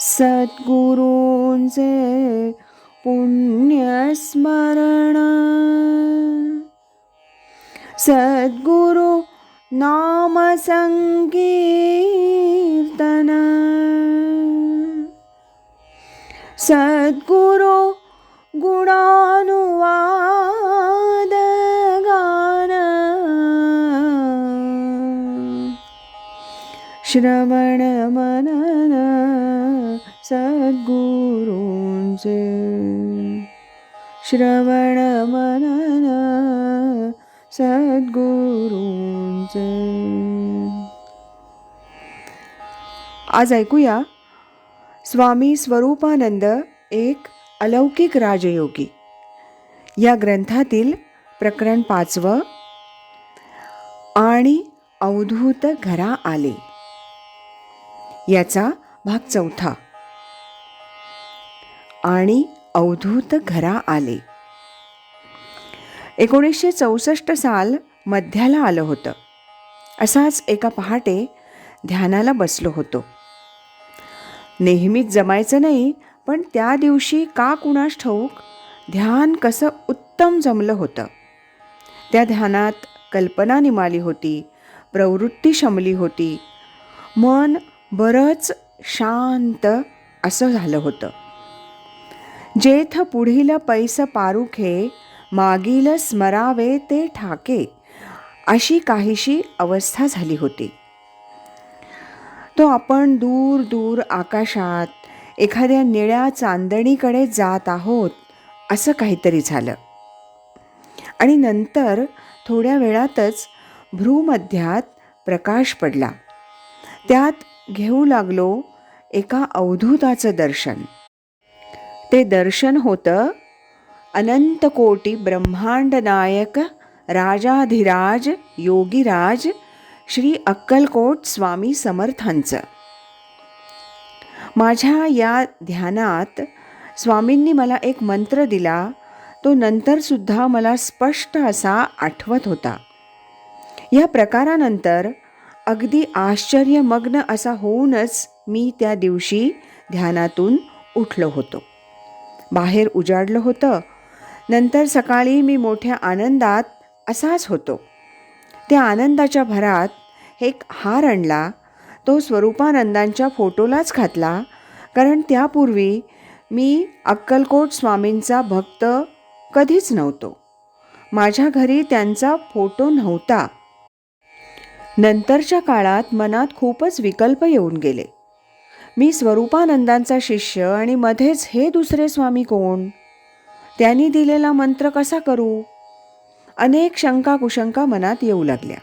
सद्गुरूंचे पुण्यस्मरण. सद्गुरु नाम संकीर्तन. सद्गुरु गुणानुवाद गान. श्रवण मनन सद्गुरूंचे. श्रवण मनन सद्गुरूंचे. आज ऐकूया स्वामी स्वरूपानंद एक अलौकिक राजयोगी या ग्रंथातील प्रकरण 5 आणि अवधूत घरा आले याचा भाग 4. आणि अवधूत घरा आले. 1964 साल मध्याला आलं होतं. असाच एका पहाटे ध्यानाला बसलो होतो. नेहमीच जमायचं नाही, पण त्या दिवशी का कुणास ठाऊक ध्यान कसं उत्तम जमलं होतं. त्या ध्यानात कल्पना निमाली होती, प्रवृत्ती शमली होती, मन बरंच शांत असं झालं होतं. जेथ पुढील पैस पारुखे, मागील स्मरावे ते ठाके, अशी काहीशी अवस्था झाली होती. तो आपण दूर दूर आकाशात एखाद्या निळ्या चांदणीकडे जात आहोत असं काहीतरी झालं. आणि नंतर थोड्या वेळातच भ्रूमध्यात प्रकाश पडला. त्यात घेऊ लागलो एका अवधूताचं दर्शन. ते दर्शन होतं अनंत कोटी ब्रह्मांड नायक राजाधिराज योगीराज श्री अक्कलकोट स्वामी समर्थांचं. माझ्या या ध्यानात स्वामींनी मला एक मंत्र दिला. तो नंतरसुद्धा मला स्पष्ट असा आठवत होता. या प्रकारानंतर अगदी आश्चर्यमग्न असा होऊनच मी त्या दिवशी ध्यानातून उठलो होतो. बाहेर उजाडलं होतं. नंतर सकाळी मी मोठ्या आनंदात असाच होतो. त्या आनंदाच्या भरात एक हार आणला. तो स्वरूपानंदांच्या फोटोलाच घातला, कारण त्यापूर्वी मी अक्कलकोट स्वामींचा भक्त कधीच नव्हतो. माझ्या घरी त्यांचा फोटो नव्हता. नंतरच्या काळात मनात खूपच विकल्प येऊन गेले. मी स्वरूपानंदांचा शिष्य आणि मध्येच हे दुसरे स्वामी कोण? त्यांनी दिलेला मंत्र कसा करू? अनेक शंका कुशंका मनात येऊ लागल्या.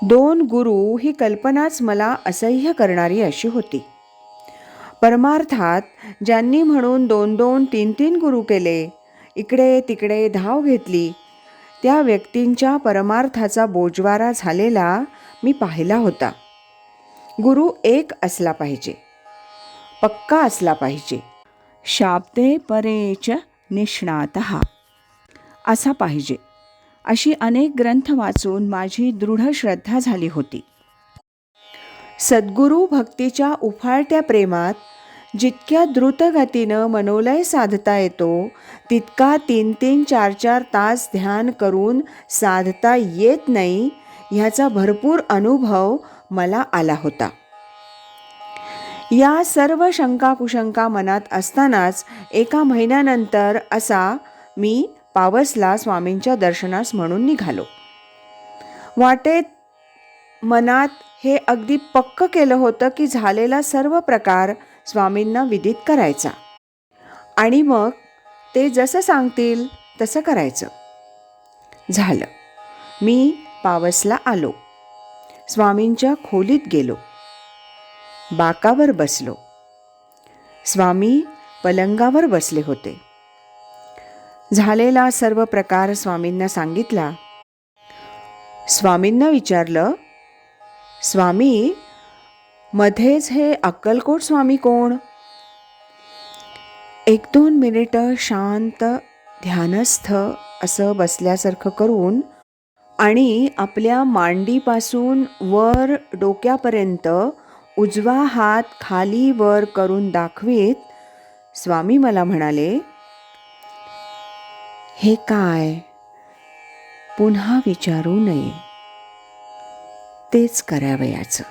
2 गुरु ही कल्पनाच मला असह्य करणारी अशी होती. परमार्थात ज्यांनी म्हणून 2-2, 3-3 गुरु केले, इकडे तिकडे धाव घेतली, त्या व्यक्तींच्या परमार्थाचा बोजवारा झालेला मी पाहिला होता. गुरु एक असला पाहिजे, पक्का असला पाहिजे, शाब्दे परेच निष्णातः असा पाहिजे, अशी अनेक ग्रंथ वाचून माझी दृढ श्रद्धा झाली होती. सद्गुरू भक्तीच्या उफाळत्या प्रेमात जितक्या द्रुतगतीनं मनोलय साधता येतो, तितका 3-3, 4-4 तास ध्यान करून साधता येत नाही, ह्याचा भरपूर अनुभव मला आला होता. या सर्व शंका कुशंका मनात असतानाच 1 महिन्यानंतर असा मी पावसला स्वामींच्या दर्शनास म्हणून निघालो. वाटेत मनात हे अगदी पक्क केलं होतं की झालेला सर्व प्रकार स्वामींना विदित करायचा आणि मग ते जसं सांगतील तसं करायचं. झालं. मी पावसला आलो. स्वामींच्या खोलीत गेलो. बाकावर बसलो. स्वामी पलंगावर बसले होते. झालेला सर्व प्रकार स्वामींना सांगितला. स्वामींना विचारलं, स्वामी, मध्येच हे अक्कलकोट स्वामी कोण? 1-2 मिनिटं शांत ध्यानस्थ असं बसल्यासारखं करून आणि आपल्या मांडीपासून वर डोक्यापर्यंत उजवा हात खाली वर करून दाखवीत स्वामी मला म्हणाले, हे काय? पुन्हा विचारू नये, तेच करावयाचं.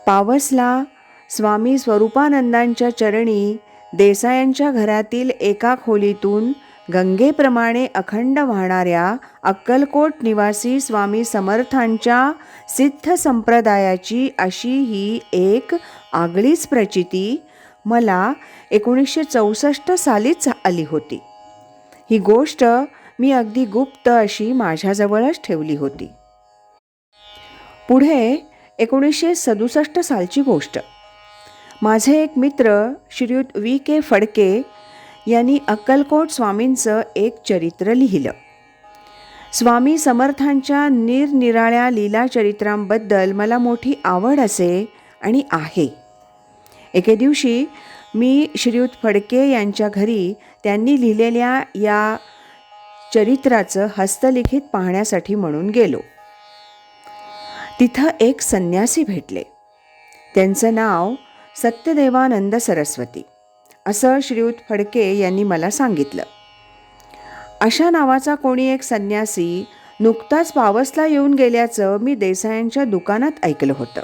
पावसला स्वामी स्वरूपानंदांच्या चरणी देसायांच्या घरातील एका खोलीतून गंगेप्रमाणे अखंड वाहणाऱ्या अक्कलकोट निवासी स्वामी समर्थांच्या सिद्ध संप्रदायाची अशी ही एक आगळीच प्रचिती मला 1964 सालीच आली होती. ही गोष्ट मी अगदी गुप्त अशी माझ्याजवळच ठेवली होती. पुढे 1967 सालची गोष्ट. माझे एक मित्र श्रीयुत V.K. फडके यांनी अक्कलकोट स्वामींचं एक चरित्र लिहिलं. स्वामी समर्थांच्या निरनिराळ्या लीलाचरित्रांबद्दल मला मोठी आवड असे आणि आहे. एके दिवशी मी श्रीयुत फडके यांच्या घरी त्यांनी लिहिलेल्या या चरित्राचं हस्तलिखित पाहण्यासाठी म्हणून गेलो. तिथं एक संन्यासी भेटले. त्यांचं नाव सत्यदेवानंद सरस्वती असं श्रीयुत फडके यांनी मला सांगितलं. अशा नावाचा कोणी एक संन्यासी नुकताच पावसला येऊन गेल्याचं मी देसायांच्या दुकानात ऐकलं होतं.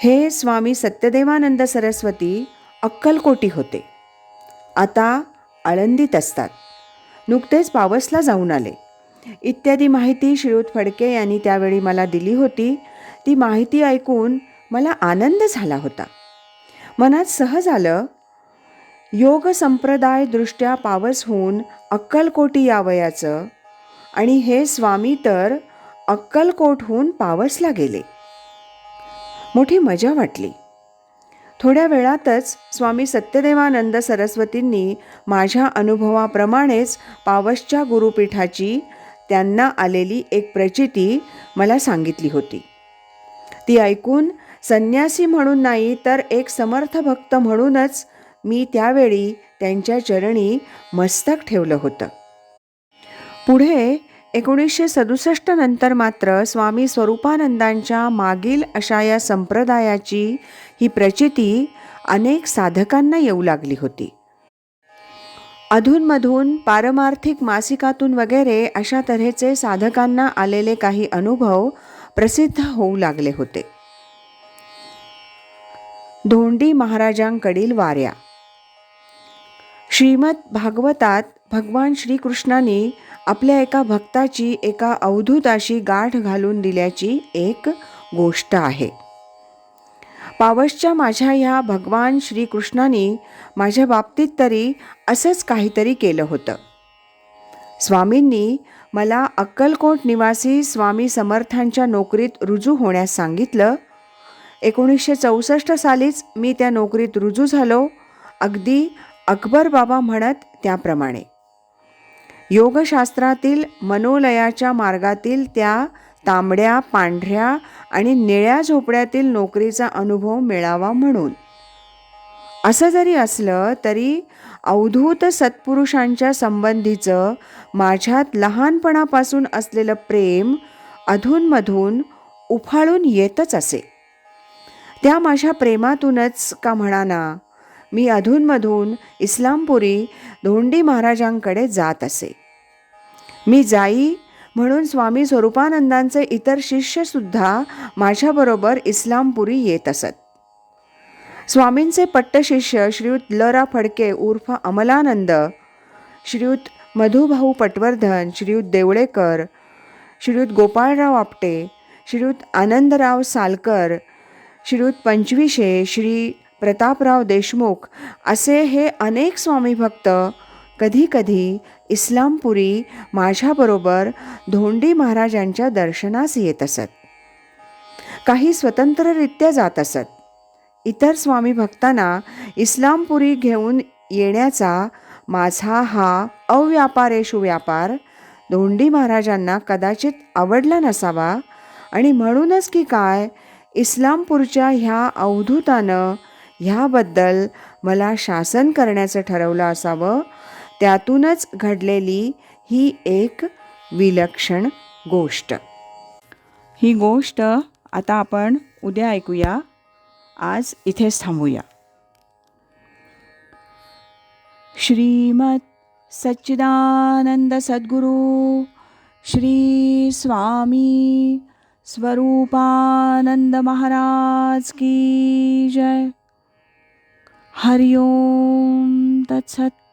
हे स्वामी सत्यदेवानंद सरस्वती अक्कलकोटी होते. आता आळंदीत असतात. नुकतेच पावसला जाऊन आले इत्यादी माहिती श्रीयुत फडके यांनी त्यावेळी मला दिली होती. ती माहिती ऐकून मला आनंद झाला होता. मनात सहज आलं, योग संप्रदाय दृष्ट्या पावस होऊन अक्कलकोटी यावयाचं आणि हे स्वामी तर अक्कलकोटहून पावसला गेले. मोठी मजा वाटली. थोड्या वेळातच स्वामी सत्यदेवानंद सरस्वतींनी माझ्या अनुभवाप्रमाणेच पावसच्या गुरुपीठाची त्यांना आलेली एक प्रचिती मला सांगितली होती. ती ऐकून संन्यासी म्हणून नाही तर एक समर्थ भक्त म्हणूनच मी त्यावेळी त्यांच्या चरणी मस्तक ठेवलं होतं. पुढे 1967 नंतर मात्र स्वामी स्वरूपानंदांच्या मागील अशा या संप्रदायाची ही प्रचिती अनेक साधकांना येऊ लागली होती. अधूनमधून पारमार्थिक मासिकातून वगैरे अशा तऱ्हेचे साधकांना आलेले काही अनुभव प्रसिद्ध होऊ लागले होते. धोंडी महाराजांकडील वाऱ्या. श्रीमद भागवतात भगवान श्रीकृष्णांनी आपल्या एका भक्ताची एका अवधूताशी गाठ घालून दिल्याची एक गोष्ट आहे. पावसच्या माझ्या ह्या भगवान श्रीकृष्णांनी माझ्या बाबतीत तरी असंच काहीतरी केलं होतं. स्वामींनी मला अक्कलकोट निवासी स्वामी समर्थांच्या नोकरीत रुजू होण्यास सांगितलं. 1964 सालीच मी त्या नोकरीत रुजू झालो, अगदी अकबर बाबा म्हणत त्याप्रमाणे. योगशास्त्रातील मनोलयाच्या मार्गातील त्या तांबड्या, पांढऱ्या आणि निळ्या झोपड्यातील नोकरीचा अनुभव मिळावा म्हणून. असं जरी असलं तरी अवधूत सत्पुरुषांच्या संबंधीचं माझ्यात लहानपणापासून असलेलं प्रेम अधूनमधून उफाळून येतच असे. त्या माझ्या प्रेमातूनच का म्हणाना मी अधूनमधून इस्लामपुरी धोंडी महाराजांकडे जात असे. मी जाई म्हणून स्वामी स्वरूपानंदांचे इतर शिष्यसुद्धा माझ्याबरोबर इस्लामपुरी येत असत. स्वामींचे पट्टशिष्य श्रीयुत ल.रा. फडके उर्फ अमलानंद, श्रीयुत मधुभाऊ पटवर्धन, श्रीयुत देवळेकर, श्रीयुत गोपाळराव आपटे, श्रीयुत आनंदराव सालकर, श्रीयुत पंचविशे, श्री प्रतापराव देशमुख असे हे अनेक स्वामी भक्त कधीकधी इस्लामपुरी माझ्याबरोबर धोंडी महाराजांच्या दर्शनास येत असत. काही स्वतंत्ररित्या जात असत. इतर स्वामी भक्तांना इस्लामपुरी घेऊन येण्याचा माझा हा अव्यापारेषु व्यापार धोंडी महाराजांना कदाचित आवडला नसावा आणि म्हणूनच की काय इस्लामपूरच्या ह्या अवधूतानं ह्याबद्दल मला शासन करण्याचं ठरवलं असावं. त्यातूनच घडलेली ही एक विलक्षण गोष्ट. ही गोष्ट आता आपण उद्या ऐकूया. आज इथेच थांबूया. श्रीमद सच्चिदानंद सद्गुरु श्री स्वामी स्वरूपानंद महाराज की जय. हरि ओम तत्सत.